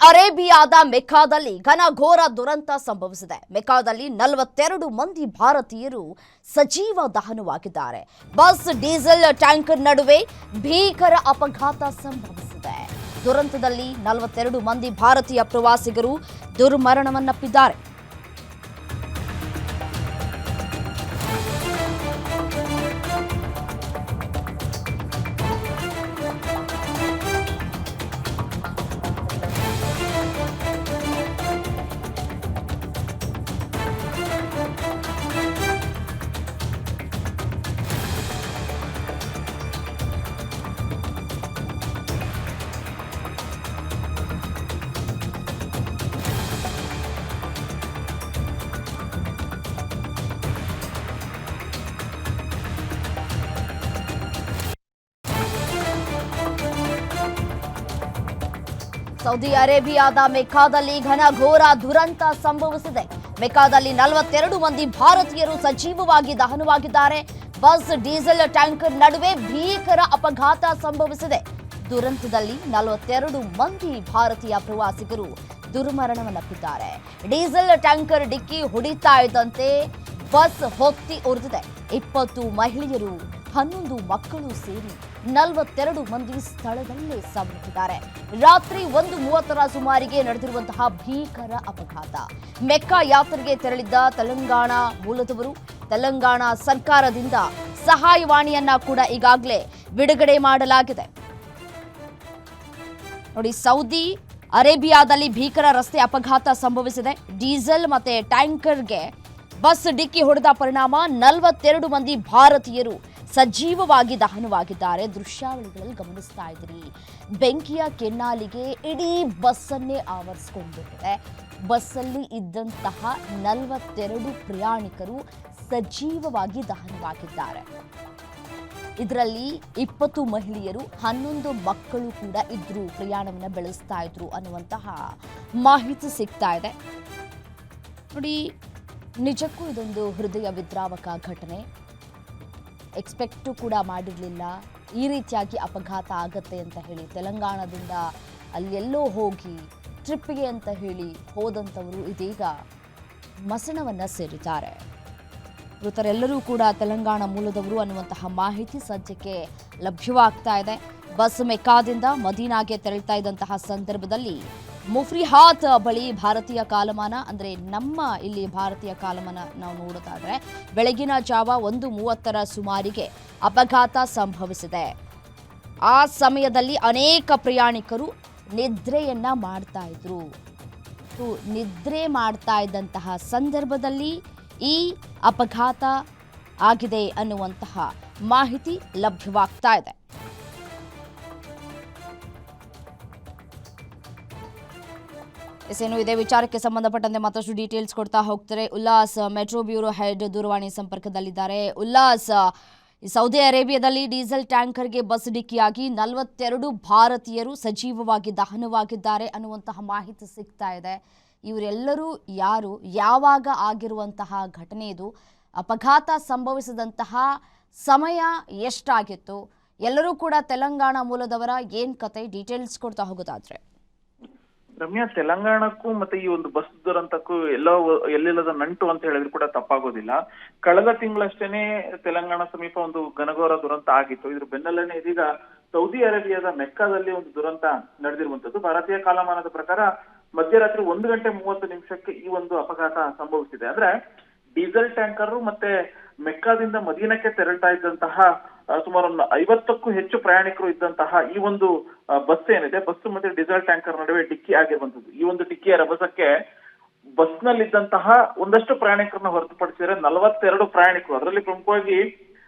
ಅರೇಬಿಯಾದ ಮೆಕ್ಕಾದಲ್ಲಿ ಘನಘೋರ ದುರಂತ ಸಂಭವಿಸಿದೆ. ಮೆಕ್ಕಾದಲ್ಲಿ 42 ಮಂದಿ ಭಾರತೀಯರು ಸಜೀವ ದಹನವಾಗಿದ್ದಾರೆ. ಬಸ್ ಡೀಸೆಲ್ ಟ್ಯಾಂಕರ್ ನಡುವೆ ಭೀಕರ ಅಪಘಾತ ಸಂಭವಿಸಿದೆ. ದುರಂತದಲ್ಲಿ 42 ಮಂದಿ ಭಾರತೀಯ ಪ್ರವಾಸಿಗರು ದುರ್ಮರಣವನ್ನಪ್ಪಿದ್ದಾರೆ. ಸೌದಿ ಅರೇಬಿಯಾದ ಮೆಕ್ಕಾದಲ್ಲಿ ಘನಘೋರ ದುರಂತ ಸಂಭವಿಸಿದೆ. ಮೆಕ್ಕಾದಲ್ಲಿ 42 ಮಂದಿ ಭಾರತೀಯರು ಸಜೀವವಾಗಿ ದಹನವಾಗಿದ್ದಾರೆ. ಬಸ್ ಡೀಸೆಲ್ ಟ್ಯಾಂಕರ್ ನಡುವೆ ಭೀಕರ ಅಪಘಾತ ಸಂಭವಿಸಿದೆ. ದುರಂತದಲ್ಲಿ 42 ಮಂದಿ ಭಾರತೀಯ ಪ್ರವಾಸಿಗರು ದುರ್ಮರಣವನ್ನಪ್ಪಿದ್ದಾರೆ. ಡೀಸೆಲ್ ಟ್ಯಾಂಕರ್ ಡಿಕ್ಕಿ ಹೊಡಿತಾ ಇದ್ದಂತೆ ಬಸ್ ಹೊತ್ತಿ ಉರಿದಿದೆ. 20 ಮಹಿಳೆಯರು 11 ಮಕ್ಕಳು ಸೇರಿ 42 ಮಂದಿ ಸ್ಥಳದಲ್ಲೇ ಸಾವನ್ನಪ್ಪಿದ್ದಾರೆ. ರಾತ್ರಿ 1:30 ಸುಮಾರಿಗೆ ನಡೆದಿರುವಂತಹ ಭೀಕರ ಅಪಘಾತ. ಮೆಕ್ಕಾ ಯಾತ್ರೆಗೆ ತೆರಳಿದ್ದ ತೆಲಂಗಾಣ ಮೂಲದವರು ತೆಲಂಗಾಣ ಸರ್ಕಾರದಿಂದ ಸಹಾಯವಾಣಿಯನ್ನ ಕೂಡ ಈಗಾಗಲೇ ಬಿಡುಗಡೆ ಮಾಡಲಾಗಿದೆ. ನೋಡಿ, ಸೌದಿ ಅರೇಬಿಯಾದಲ್ಲಿ ಭೀಕರ ರಸ್ತೆ ಅಪಘಾತ ಸಂಭವಿಸಿದೆ. ಡೀಸೆಲ್ ಮತ್ತೆ ಟ್ಯಾಂಕರ್ಗೆ ಬಸ್ ಡಿಕ್ಕಿ ಹೊಡೆದ ಪರಿಣಾಮ 42 ಮಂದಿ ಭಾರತೀಯರು ಸಜೀವವಾಗಿ ದಹನವಾಗಿದ್ದಾರೆ. ದೃಶ್ಯಾವಳಿಗಳಲ್ಲಿ ಗಮನಿಸ್ತಾ ಇದ್ದೀರಿ. ಬೆಂಕಿಯ ಕೆನ್ನಾಲಿಗೆ ಇಡೀ ಬಸ್ಸನ್ನೇ ಆವರಿಸಿಕೊಂಡಿದೆ. ಬಸ್ಸಲ್ಲಿ ಇದ್ದಂತಹ 42 ಪ್ರಯಾಣಿಕರು ಸಜೀವವಾಗಿ ದಹನವಾಗಿದ್ದಾರೆ. ಇದರಲ್ಲಿ 20 ಮಹಿಳೆಯರು 11 ಮಕ್ಕಳು ಕೂಡ ಇದ್ರು, ಪ್ರಯಾಣವನ್ನು ಬೆಳೆಸ್ತಾ ಇದ್ರು ಅನ್ನುವಂತಹ ಮಾಹಿತಿ ಸಿಗ್ತಾ ಇದೆ. ನೋಡಿ, ನಿಜಕ್ಕೂ ಇದೊಂದು ಹೃದಯ ವಿದ್ರಾವಕ ಘಟನೆ. ಎಕ್ಸ್ಪೆಕ್ಟು ಕೂಡ ಮಾಡಿರಲಿಲ್ಲ ಈ ರೀತಿಯಾಗಿ ಅಪಘಾತ ಆಗತ್ತೆ ಅಂತ ಹೇಳಿ. ತೆಲಂಗಾಣದಿಂದ ಅಲ್ಲೆಲ್ಲೋ ಹೋಗಿ ಟ್ರಿಪ್ಪಿಗೆ ಅಂತ ಹೇಳಿ ಹೋದಂಥವರು ಇದೀಗ ಮಸಣವನ್ನು ಸೇರಿದ್ದಾರೆ. ಮೃತರೆಲ್ಲರೂ ಕೂಡ ತೆಲಂಗಾಣ ಮೂಲದವರು ಅನ್ನುವಂತಹ ಮಾಹಿತಿ ಸದ್ಯಕ್ಕೆ ಲಭ್ಯವಾಗ್ತಾ ಇದೆ. ಬಸ್ ಮೆಕ್ಕಾದಿಂದ ಮದೀನಾಗೆ ತೆರಳ್ತಾ ಇದ್ದಂತಹ ಸಂದರ್ಭದಲ್ಲಿ ಮುಫ್ರಿಹಾತ್ ಬಳಿ ಭಾರತೀಯ ಕಾಲಮಾನ, ಅಂದರೆ ನಮ್ಮ ಇಲ್ಲಿ ಭಾರತೀಯ ಕಾಲಮಾನ ನಾವು ನೋಡೋದಾದ್ರೆ ಬೆಳಗಿನ ಜಾವ 1:30 ಸುಮಾರಿಗೆ ಅಪಘಾತ ಸಂಭವಿಸಿದೆ. ಆ ಸಮಯದಲ್ಲಿ ಅನೇಕ ಪ್ರಯಾಣಿಕರು ನಿದ್ರೆಯನ್ನ ಮಾಡ್ತಾ ಇದ್ರು. ನಿದ್ರೆ ಮಾಡ್ತಾ ಇದ್ದಂತಹ ಸಂದರ್ಭದಲ್ಲಿ ಈ ಅಪಘಾತ ಆಗಿದೆ ಅನ್ನುವಂತಹ ಮಾಹಿತಿ ಲಭ್ಯವಾಗ್ತಾ ಇದೆ. ಇದೇ ವಿಚಾರಕ್ಕೆ ಸಂಬಂಧಪಟ್ಟಂತೆ ಮತ್ತಷ್ಟು ಡೀಟೇಲ್ಸ್ ಕೊಡ್ತಾ ಹೋಗ್ತಾರೆ ಉಲ್ಲಾಸ್, ಮೆಟ್ರೋ ಬ್ಯೂರೋ ಹೆಡ್ ದೂರವಾಣಿ ಸಂಪರ್ಕದಲ್ಲಿದ್ದಾರೆ. ಉಲ್ಲಾಸ್, ಸೌದಿ ಅರೇಬಿಯಾದಲ್ಲಿ ಡೀಸೆಲ್ ಟ್ಯಾಂಕರ್ಗೆ ಬಸ್ ಡಿಕ್ಕಿಯಾಗಿ 42 ಭಾರತೀಯರು ಸಜೀವವಾಗಿ ದಹನವಾಗಿದ್ದಾರೆ ಅನ್ನುವಂತಹ ಮಾಹಿತಿ ಸಿಗ್ತಾ ಇದೆ. ಇವರೆಲ್ಲರೂ ಯಾರು, ಯಾವಾಗ ಆಗಿರುವಂತಹ ಘಟನೆ ಇದು? ಅಪಘಾತ ಸಂಭವಿಸಿದಂತಹ ಸಮಯ ಎಷ್ಟಾಗಿತ್ತು? ಎಲ್ಲರೂ ಕೂಡ ತೆಲಂಗಾಣ ಮೂಲದವರ, ಏನ್ ಕತೆ? ಡೀಟೇಲ್ಸ್ ಕೊಡ್ತಾ ಹೋಗೋದಾದ್ರೆ. ರಮ್ಯಾ, ತೆಲಂಗಾಣಕ್ಕೂ ಮತ್ತೆ ಈ ಒಂದು ಬಸ್ ದುರಂತಕ್ಕೂ ಎಲ್ಲಿಲ್ಲದ ನಂಟು ಅಂತ ಹೇಳಿದ್ರು ಕೂಡ ತಪ್ಪಾಗೋದಿಲ್ಲ. ಕಳೆದ ತಿಂಗಳಷ್ಟೇನೆ ತೆಲಂಗಾಣ ಸಮೀಪ ಒಂದು ಘನಘೋರ ದುರಂತ ಆಗಿತ್ತು. ಇದ್ರ ಬೆನ್ನಲ್ಲೇ ಇದೀಗ ಸೌದಿ ಅರೇಬಿಯಾದ ಮೆಕ್ಕಾದಲ್ಲಿ ಒಂದು ದುರಂತ ನಡೆದಿರುವಂತದ್ದು. ಭಾರತೀಯ ಕಾಲಮಾನದ ಪ್ರಕಾರ ಮಧ್ಯರಾತ್ರಿ 1:30 ಈ ಒಂದು ಅಪಘಾತ ಸಂಭವಿಸಿದೆ. ಅಂದ್ರೆ ಡೀಸೆಲ್ ಟ್ಯಾಂಕರ್ ಮತ್ತೆ ಮೆಕ್ಕಾದಿಂದ ಮದೀನಕ್ಕೆ ತೆರಳ್ತಾ ಇದ್ದಂತಹ ಸುಮಾರು 50ಕ್ಕೂ ಹೆಚ್ಚು ಪ್ರಯಾಣಿಕರು ಇದ್ದಂತಹ ಈ ಒಂದು ಬಸ್ ಏನಿದೆ, ಬಸ್ ಮತ್ತೆ ಡೀಸೆಲ್ ಟ್ಯಾಂಕರ್ ನಡುವೆ ಡಿಕ್ಕಿ ಆಗಿರುವಂತದ್ದು. ಈ ಒಂದು ಡಿಕ್ಕಿಯ ರಭಸಕ್ಕೆ ಬಸ್ ನಲ್ಲಿದ್ದಂತಹ ಒಂದಷ್ಟು ಪ್ರಯಾಣಿಕರನ್ನ ಹೊರತುಪಡಿಸಿದರೆ 42 ಪ್ರಯಾಣಿಕರು, ಅದರಲ್ಲಿ ಪ್ರಮುಖವಾಗಿ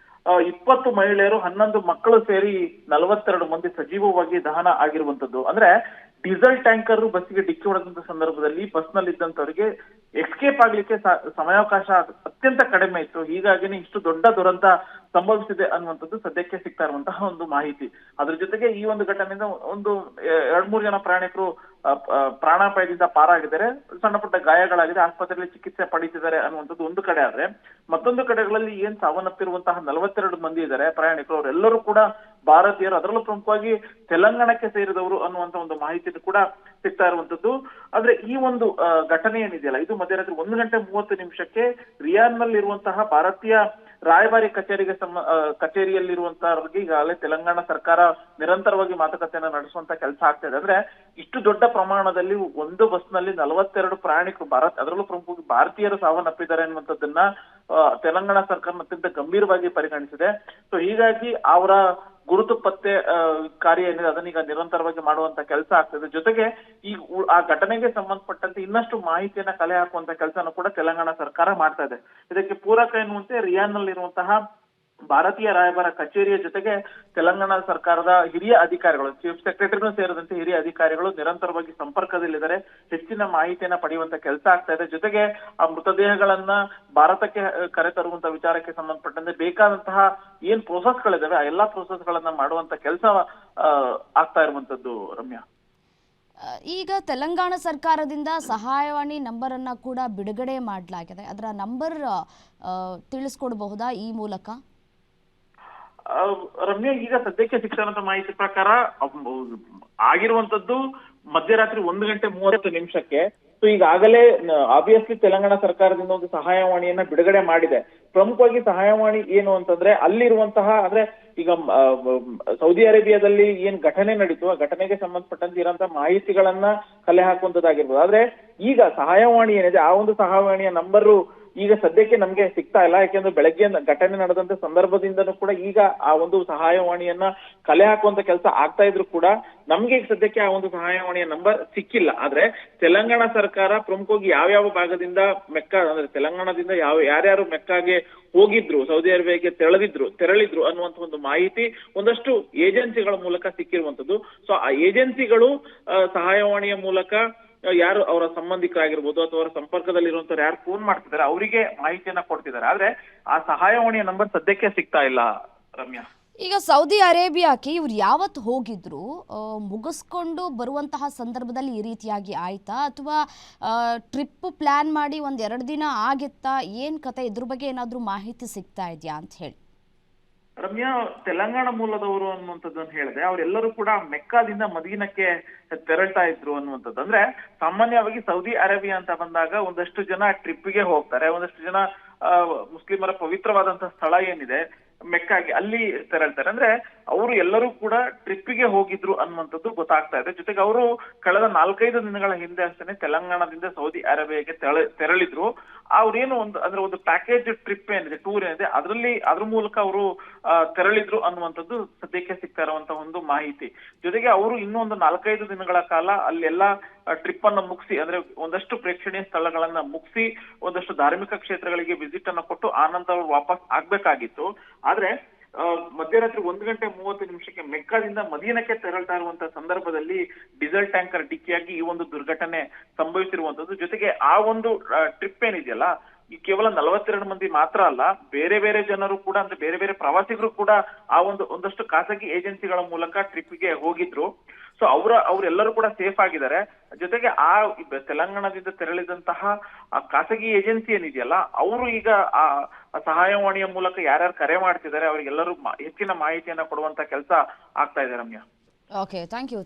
20 ಮಹಿಳೆಯರು 11 ಮಕ್ಕಳು ಸೇರಿ 42 ಮಂದಿ ಸಜೀವವಾಗಿ ದಹನ ಆಗಿರುವಂತದ್ದು. ಅಂದ್ರೆ ಡೀಸೆಲ್ ಟ್ಯಾಂಕರ್ ಬಸ್ಸಿಗೆ ಡಿಕ್ಕಿ ಹೊಡೆದಂತ ಸಂದರ್ಭದಲ್ಲಿ ಬಸ್ ನಲ್ಲಿದ್ದಂತವರಿಗೆ ಎಸ್ಕೇಪ್ ಆಗ್ಲಿಕ್ಕೆ ಸಮಯಾವಕಾಶ ಅತ್ಯಂತ ಕಡಿಮೆ ಇತ್ತು. ಹೀಗಾಗಿನೇ ಇಷ್ಟು ದೊಡ್ಡ ದುರಂತ ಸಂಭವಿಸಿದೆ ಅನ್ನುವಂಥದ್ದು ಸದ್ಯಕ್ಕೆ ಸಿಗ್ತಾ ಇರುವಂತಹ ಒಂದು ಮಾಹಿತಿ. ಅದ್ರ ಜೊತೆಗೆ ಈ ಒಂದು ಘಟನೆಯಿಂದ ಒಂದು 2-3 ಜನ ಪ್ರಯಾಣಿಕರು ಪ್ರಾಣಾಪಾಯದಿಂದ ಪಾರಾಗಿದ್ದಾರೆ. ಸಣ್ಣ ಪುಟ್ಟ ಗಾಯಗಳಾಗಿದೆ, ಆಸ್ಪತ್ರೆಯಲ್ಲಿ ಚಿಕಿತ್ಸೆ ಪಡೀತಿದ್ದಾರೆ ಅನ್ನುವಂಥದ್ದು ಒಂದು ಕಡೆ ಆದ್ರೆ, ಮತ್ತೊಂದು ಕಡೆಗಳಲ್ಲಿ ಏನ್ ಸಾವನ್ನಪ್ಪಿರುವಂತಹ 42 ಮಂದಿ ಇದ್ದಾರೆ ಪ್ರಯಾಣಿಕರು, ಅವರೆಲ್ಲರೂ ಕೂಡ ಭಾರತೀಯರು, ಅದರಲ್ಲೂ ಪ್ರಮುಖವಾಗಿ ತೆಲಂಗಾಣಕ್ಕೆ ಸೇರಿದವರು ಅನ್ನುವಂತ ಒಂದು ಮಾಹಿತಿ ಕೂಡ ಸಿಗ್ತಾ ಇರುವಂತದ್ದು. ಆದ್ರೆ ಈ ಒಂದು ಘಟನೆ ಏನಿದೆಯಲ್ಲ, ಇದು ಮಧ್ಯರಾತ್ರಿ 1:30 ರಿಯಾದ್ನಲ್ಲಿರುವಂತಹ ಭಾರತೀಯ ರಾಯಭಾರಿ ಕಚೇರಿಯಲ್ಲಿರುವಂತಹವ್ರಿಗೆ ಈಗಾಗಲೇ ತೆಲಂಗಾಣ ಸರ್ಕಾರ ನಿರಂತರವಾಗಿ ಮಾತುಕತೆಯನ್ನ ನಡೆಸುವಂತ ಕೆಲಸ ಆಗ್ತಾ ಇದೆ. ಅಂದ್ರೆ ಇಷ್ಟು ದೊಡ್ಡ ಪ್ರಮಾಣದಲ್ಲಿ ಒಂದು ಬಸ್ನಲ್ಲಿ 42 ಪ್ರಯಾಣಿಕರು ಅದರಲ್ಲೂ ಪ್ರಮುಖವಾಗಿ ಭಾರತೀಯರು ಸಾವನ್ನಪ್ಪಿದ್ದಾರೆ ಅನ್ನುವಂಥದ್ದನ್ನ ತೆಲಂಗಾಣ ಸರ್ಕಾರ ಅತ್ಯಂತ ಗಂಭೀರವಾಗಿ ಪರಿಗಣಿಸಿದೆ. ಸೊ ಹೀಗಾಗಿ ಅವರ ಗುರುತು ಪತ್ತೆ ಕಾರ್ಯ ಏನಿದೆ ಅದನ್ನೀಗ ನಿರಂತರವಾಗಿ ಮಾಡುವಂತ ಕೆಲಸ ಆಗ್ತದೆ. ಜೊತೆಗೆ ಈ ಆ ಘಟನೆಗೆ ಸಂಬಂಧಪಟ್ಟಂತೆ ಇನ್ನಷ್ಟು ಮಾಹಿತಿಯನ್ನ ಕಲೆ ಹಾಕುವಂತ ಕೆಲಸನೂ ಕೂಡ ತೆಲಂಗಾಣ ಸರ್ಕಾರ ಮಾಡ್ತಾ ಇದೆ. ಇದಕ್ಕೆ ಪೂರಕ ಎನ್ನುವಂತೆ ರಿಯಾದ್ನಲ್ಲಿರುವಂತಹ ಭಾರತೀಯ ರಾಯಭಾರ ಕಚೇರಿಯ ಜೊತೆಗೆ ತೆಲಂಗಾಣ ಸರ್ಕಾರದ ಹಿರಿಯ ಅಧಿಕಾರಿಗಳು, ಚೀಫ್ ಸೆಕ್ರೆಟರಿನೂ ಸೇರಿದಂತೆ ಹಿರಿಯ ಅಧಿಕಾರಿಗಳು ನಿರಂತರವಾಗಿ ಸಂಪರ್ಕದಲ್ಲಿದ್ದಾರೆ. ಹೆಚ್ಚಿನ ಮಾಹಿತಿಯನ್ನ ಪಡೆಯುವಂತ ಕೆಲಸ ಆಗ್ತಾ ಇದೆ. ಜೊತೆಗೆ ಆ ಮೃತದೇಹಗಳನ್ನ ಭಾರತಕ್ಕೆ ಕರೆತರುವಂತ ವಿಚಾರಕ್ಕೆ ಸಂಬಂಧಪಟ್ಟಂತೆ ಬೇಕಾದಂತಹ ಏನ್ ಪ್ರೋಸೆಸ್ಗಳಿದಾವೆ ಆ ಎಲ್ಲಾ ಪ್ರೋಸೆಸ್ಗಳನ್ನ ಮಾಡುವಂತ ಕೆಲಸ ಆಗ್ತಾ ಇರುವಂತದ್ದು. ರಮ್ಯಾ, ಈಗ ತೆಲಂಗಾಣ ಸರ್ಕಾರದಿಂದ ಸಹಾಯವಾಣಿ ನಂಬರ್ ಅನ್ನ ಕೂಡ ಬಿಡುಗಡೆ ಮಾಡಲಾಗಿದೆ. ಅದರ ನಂಬರ್ ತಿಳಿಸ್ಕೊಡ್ಬಹುದಾ ಈ ಮೂಲಕ? ರಮ್ಯಾ, ಈಗ ಸದ್ಯಕ್ಕೆ ಸಿಗ್ತಾರಂತ ಮಾಹಿತಿ ಪ್ರಕಾರ ಆಗಿರುವಂತದ್ದು ಮಧ್ಯರಾತ್ರಿ 1:30 ಸೊ ಈಗಾಗಲೇ ಆಬ್ವಿಯಸ್ಲಿ ತೆಲಂಗಾಣ ಸರ್ಕಾರದಿಂದ ಒಂದು ಸಹಾಯವಾಣಿಯನ್ನ ಬಿಡುಗಡೆ ಮಾಡಿದೆ. ಪ್ರಮುಖವಾಗಿ ಸಹಾಯವಾಣಿ ಏನು ಅಂತಂದ್ರೆ ಅಲ್ಲಿರುವಂತಹ, ಅಂದ್ರೆ ಈಗ ಸೌದಿ ಅರೇಬಿಯಾದಲ್ಲಿ ಏನ್ ಘಟನೆ ನಡೀತು ಆ ಘಟನೆಗೆ ಸಂಬಂಧಪಟ್ಟಂತೆ ಇರೋಂತಹ ಮಾಹಿತಿಗಳನ್ನ ಕಲೆ ಹಾಕುವಂತದ್ದಾಗಿರ್ಬೋದು. ಆದ್ರೆ ಈಗ ಸಹಾಯವಾಣಿ ಏನಿದೆ ಆ ಒಂದು ಸಹಾಯವಾಣಿಯ ನಂಬರು ಈಗ ಸದ್ಯಕ್ಕೆ ನಮ್ಗೆ ಸಿಗ್ತಾ ಇಲ್ಲ. ಯಾಕೆಂದ್ರೆ ಬೆಳಗ್ಗೆ ಘಟನೆ ನಡೆದಂತ ಸಂದರ್ಭದಿಂದನೂ ಕೂಡ ಈಗ ಆ ಒಂದು ಸಹಾಯವಾಣಿಯನ್ನ ಕಲೆ ಹಾಕುವಂತ ಕೆಲಸ ಆಗ್ತಾ ಇದ್ರು ಕೂಡ ನಮ್ಗೆ ಈಗ ಸದ್ಯಕ್ಕೆ ಆ ಒಂದು ಸಹಾಯವಾಣಿಯ ನಂಬರ್ ಸಿಕ್ಕಿಲ್ಲ. ಆದ್ರೆ ತೆಲಂಗಾಣ ಸರ್ಕಾರ ಪ್ರಮುಖವಾಗಿ ಯಾವ್ಯಾವ ಭಾಗದಿಂದ ಮೆಕ್ಕಾ, ಅಂದ್ರೆ ತೆಲಂಗಾಣದಿಂದ ಯಾರ್ಯಾರು ಮೆಕ್ಕಾಗೆ ಹೋಗಿದ್ರು, ಸೌದಿ ಅರೇಬಿಯಾಗೆ ತೆರಳಿದ್ರು ಅನ್ನುವಂತ ಒಂದು ಮಾಹಿತಿ ಒಂದಷ್ಟು ಏಜೆನ್ಸಿಗಳ ಮೂಲಕ ಸಿಕ್ಕಿರುವಂತದ್ದು. ಸೊ ಆ ಏಜೆನ್ಸಿಗಳು ಸಹಾಯವಾಣಿಯ ಮೂಲಕ ಯಾರು ಅವರ ಸಂಬಂಧಿಕರಾಗಿರ್ಬೋದು ಅಥವಾ ಅವರ ಸಂಪರ್ಕದಲ್ಲಿರುವಂತವ್ರು ಯಾರು ಫೋನ್ ಮಾಡ್ತಿದ್ದಾರೆ ಅವರಿಗೆ ಮಾಹಿತಿಯನ್ನ ಕೊಡ್ತಿದ್ದಾರೆ. ಆದ್ರೆ ಆ ಸಹಾಯವಾಣಿಯ ನಂಬರ್ ಸದ್ಯಕ್ಕೆ ಸಿಗ್ತಾ ಇಲ್ಲ. ರಮ್ಯಾ, ಈಗ ಸೌದಿ ಅರೇಬಿಯಾಕ್ಕೆ ಇವ್ರು ಯಾವತ್ತು ಹೋಗಿದ್ರು, ಮುಗಿಸ್ಕೊಂಡು ಬರುವಂತಹ ಸಂದರ್ಭದಲ್ಲಿ ಈ ರೀತಿಯಾಗಿ ಆಯ್ತಾ ಅಥವಾ ಟ್ರಿಪ್ ಪ್ಲಾನ್ ಮಾಡಿ 1-2 ದಿನ ಆಗಿತ್ತಾ? ಏನ್ ಕತೆ, ಇದ್ರ ಬಗ್ಗೆ ಏನಾದ್ರೂ ಮಾಹಿತಿ ಸಿಗ್ತಾ ಇದೆಯಾ ಅಂತ ಹೇಳಿ? ರಮ್ಯಾ, ತೆಲಂಗಾಣ ಮೂಲದವರು ಅನ್ನುವಂಥದ್ದನ್ನು ಹೇಳಿದೆ, ಅವರೆಲ್ಲರೂ ಕೂಡ ಮೆಕ್ಕಾದಿಂದ ಮದೀನಕ್ಕೆ ತೆರಳ್ತಾ ಇದ್ರು ಅನ್ನುವಂಥದ್ದು. ಅಂದ್ರೆ ಸಾಮಾನ್ಯವಾಗಿ ಸೌದಿ ಅರೇಬಿಯಾ ಅಂತ ಬಂದಾಗ ಒಂದಷ್ಟು ಜನ ಟ್ರಿಪ್ಗೆ ಹೋಗ್ತಾರೆ, ಒಂದಷ್ಟು ಜನ ಮುಸ್ಲಿಮರ ಪವಿತ್ರವಾದಂತಹ ಸ್ಥಳ ಏನಿದೆ ಮೆಕ್ಕಾಗೆ ಅಲ್ಲಿ ತೆರಳ್ತಾರೆ. ಅಂದ್ರೆ ಅವರು ಎಲ್ಲರೂ ಕೂಡ ಟ್ರಿಪ್ಗೆ ಹೋಗಿದ್ರು ಅನ್ನುವಂಥದ್ದು ಗೊತ್ತಾಗ್ತಾ ಇದೆ. ಜೊತೆಗೆ ಅವರು ಕಳೆದ 4-5 ದಿನಗಳ ಹಿಂದೆ ಅಷ್ಟೇ ತೆಲಂಗಾಣದಿಂದ ಸೌದಿ ಅರೇಬಿಯಾಗೆ ತೆರಳಿದ್ರು. ಅವ್ರೇನು ಒಂದು ಪ್ಯಾಕೇಜ್ ಟ್ರಿಪ್ ಏನಿದೆ, ಟೂರ್ ಏನಿದೆ ಅದ್ರ ಮೂಲಕ ಅವರು ತೆರಳಿದ್ರು ಅನ್ನುವಂಥದ್ದು ಸದ್ಯಕ್ಕೆ ಸಿಗ್ತಾ ಇರುವಂತಹ ಒಂದು ಮಾಹಿತಿ. ಜೊತೆಗೆ ಅವರು ಇನ್ನೂ ಒಂದು 4-5 ದಿನಗಳ ಕಾಲ ಅಲ್ಲೆಲ್ಲ ಟ್ರಿಪ್ ಅನ್ನ ಮುಗಿಸಿ, ಅಂದ್ರೆ ಒಂದಷ್ಟು ಪ್ರೇಕ್ಷಣೀಯ ಸ್ಥಳಗಳನ್ನ ಮುಗಿಸಿ ಒಂದಷ್ಟು ಧಾರ್ಮಿಕ ಕ್ಷೇತ್ರಗಳಿಗೆ ವಿಸಿಟ್ ಅನ್ನ ಕೊಟ್ಟು ಆನಂತರ ಅವರು ವಾಪಸ್ ಆಗ್ಬೇಕಾಗಿತ್ತು. ಆದ್ರೆ ಮಧ್ಯರಾತ್ರಿ 1:30 ಮೆಕ್ಕಾದಿಂದ ಮದೀನಕ್ಕೆ ತೆರಳ್ತಾ ಇರುವಂತಹ ಸಂದರ್ಭದಲ್ಲಿ ಡೀಸೆಲ್ ಟ್ಯಾಂಕರ್ ಡಿಕ್ಕಿಯಾಗಿ ಈ ಒಂದು ದುರ್ಘಟನೆ ಸಂಭವಿಸಿರುವಂತದ್ದು. ಜೊತೆಗೆ ಆ ಒಂದು ಟ್ರಿಪ್ ಏನಿದೆಯಲ್ಲ, ಈ ಕೇವಲ 42 ಮಂದಿ ಮಾತ್ರ ಅಲ್ಲ, ಬೇರೆ ಬೇರೆ ಜನರು ಕೂಡ, ಅಂದ್ರೆ ಬೇರೆ ಬೇರೆ ಪ್ರವಾಸಿಗರು ಕೂಡ ಆ ಒಂದಷ್ಟು ಖಾಸಗಿ ಏಜೆನ್ಸಿಗಳ ಮೂಲಕ ಟ್ರಿಪ್ಗೆ ಹೋಗಿದ್ರು. ಸೊ ಅವರೆಲ್ಲರೂ ಕೂಡ ಸೇಫ್ ಆಗಿದ್ದಾರೆ. ಜೊತೆಗೆ ಆ ತೆಲಂಗಾಣದಿಂದ ತೆರಳಿದಂತಹ ಆ ಖಾಸಗಿ ಏಜೆನ್ಸಿ ಏನಿದೆಯಲ್ಲ, ಅವರು ಈಗ ಆ ಸಹಾಯವಾಣಿಯ ಮೂಲಕ ಯಾರ್ಯಾರು ಕರೆ ಮಾಡ್ತಿದ್ದಾರೆ ಅವರಿಗೆಲ್ಲರೂ ಹೆಚ್ಚಿನ ಮಾಹಿತಿಯನ್ನ ಕೊಡುವಂತ ಕೆಲಸ ಆಗ್ತಾ ಇದೆ. Ramya, okay, thank you.